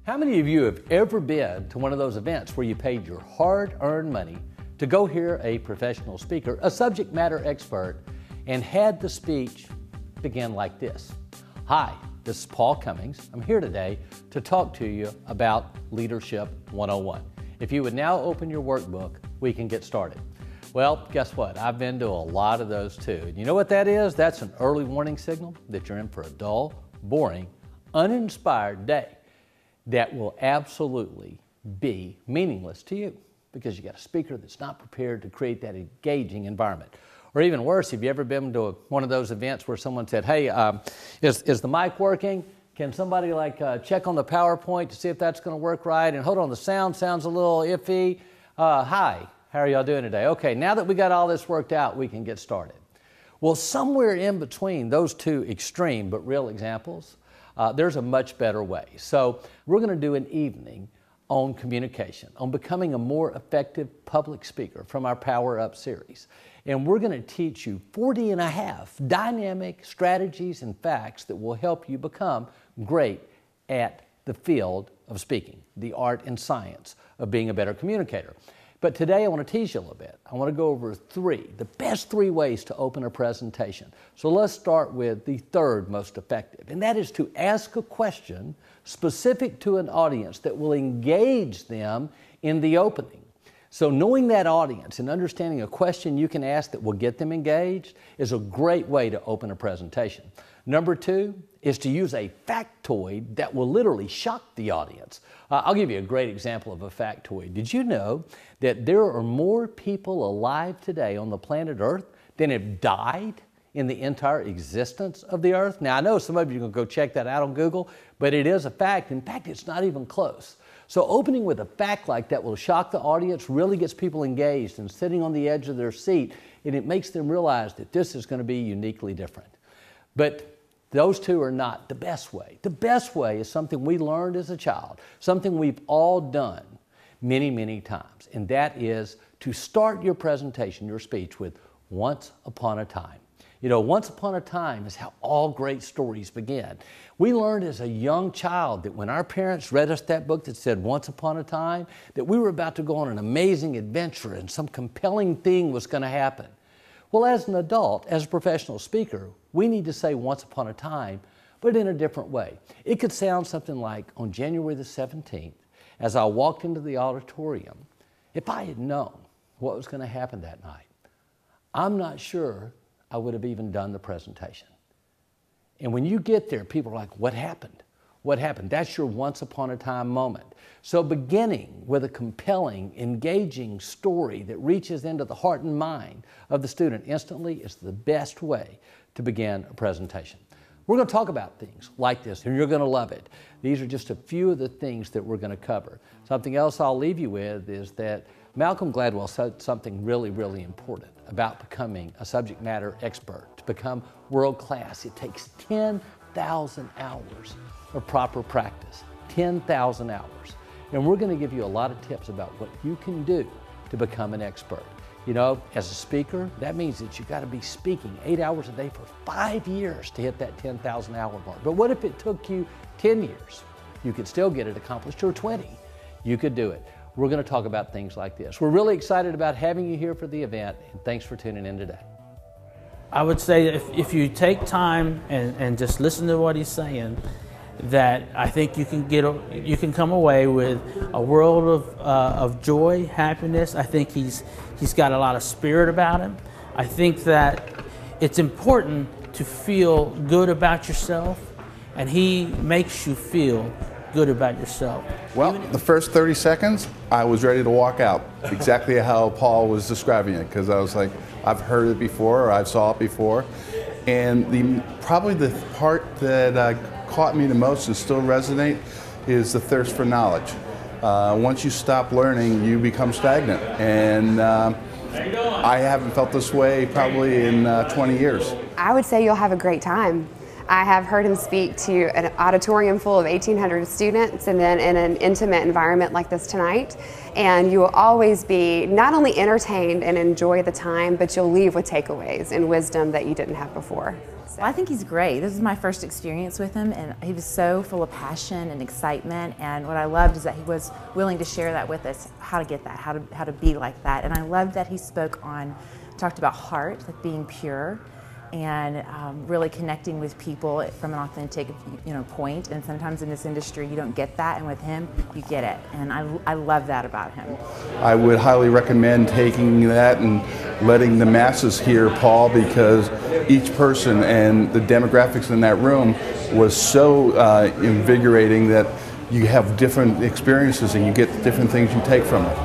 How many of you have ever been to one of those events where you paid your hard-earned money to go hear a professional speaker, a subject matter expert, and had the speech begin like this? Hi, this is Paul Cummings. I'm here today to talk to you about Leadership 101. If you would now open your workbook, we can get started. Well, guess what? I've been to a lot of those too. And you know what that is? That's an early warning signal that you're in for a dull, boring, uninspired day that will absolutely be meaningless to you because you got a speaker that's not prepared to create that engaging environment. Or even worse, have you ever been to one of those events where someone said, hey, is the mic working? Can somebody check on the PowerPoint to see if that's going to work right? And hold on, the sound sounds a little iffy. Hi, how are y'all doing today? Okay, now that we got all this worked out, we can get started. Well, somewhere in between those two extreme but real examples, there's a much better way. So we're going to do an evening on communication, on becoming a more effective public speaker from our Power Up series. And we're going to teach you 40 and a half dynamic strategies and facts that will help you become great at the field of speaking, the art and science of being a better communicator. But today I want to tease you a little bit. I want to go over the best three ways to open a presentation. So let's start with the third most effective, and that is to ask a question specific to an audience that will engage them in the opening. So knowing that audience and understanding a question you can ask that will get them engaged is a great way to open a presentation. Number two is to use a factoid that will literally shock the audience. I'll give you a great example of a factoid. Did you know that there are more people alive today on the planet Earth than have died in the entire existence of the Earth? Now, I know some of you can go check that out on Google, but it is a fact. In fact, it's not even close. So opening with a fact like that will shock the audience, really gets people engaged and sitting on the edge of their seat, and it makes them realize that this is going to be uniquely different. But those two are not the best way. The best way is something we learned as a child, something we've all done many, many times, and that is to start your presentation, your speech, with once upon a time. You know, once upon a time is how all great stories begin. We learned as a young child that when our parents read us that book that said once upon a time, that we were about to go on an amazing adventure and some compelling thing was going to happen. Well, as an adult, as a professional speaker, we need to say once upon a time, but in a different way. It could sound something like, on January the 17th, as I walked into the auditorium, if I had known what was going to happen that night, I'm not sure I would have even done the presentation. And when you get there, people are like, what happened? What happened? That's your once upon a time moment. So beginning with a compelling, engaging story that reaches into the heart and mind of the student instantly is the best way to begin a presentation. We're going to talk about things like this, and you're going to love it. These are just a few of the things that we're going to cover. Something else I'll leave you with is that Malcolm Gladwell said something really, really important about becoming a subject matter expert. To become world class, it takes 10,000 hours of proper practice, 10,000 hours. And we're going to give you a lot of tips about what you can do to become an expert. You know, as a speaker, that means that you've got to be speaking 8 hours a day for 5 years to hit that 10,000 hour mark. But what if it took you 10 years? You could still get it accomplished, or 20. You could do it. We're going to talk about things like this. We're really excited about having you here for the event, and thanks for tuning in today. I would say if you take time and just listen to what he's saying, that I think you can come away with a world of joy, happiness. I think he's got a lot of spirit about him. I think that it's important to feel good about yourself, and he makes you feel good about yourself. Well, the first 30 seconds, I was ready to walk out, exactly how Paul was describing it, because I was like, I've heard it before, or I saw it before. And probably the part that caught me the most and still resonate is the thirst for knowledge. Once you stop learning, you become stagnant. And I haven't felt this way probably in 20 years. I would say you'll have a great time. I have heard him speak to an auditorium full of 1,800 students and then in an intimate environment like this tonight. And you will always be not only entertained and enjoy the time, but you'll leave with takeaways and wisdom that you didn't have before. Well, I think he's great. This is my first experience with him, and he was so full of passion and excitement. And what I loved is that he was willing to share that with us, how to get that, how to be like that. And I loved that he talked about heart, like being pure, and really connecting with people from an authentic, point. And sometimes in this industry, you don't get that, and with him, you get it. And I love that about him. I would highly recommend taking that and letting the masses hear Paul, because each person and the demographics in that room was so invigorating that you have different experiences and you get different things you take from it.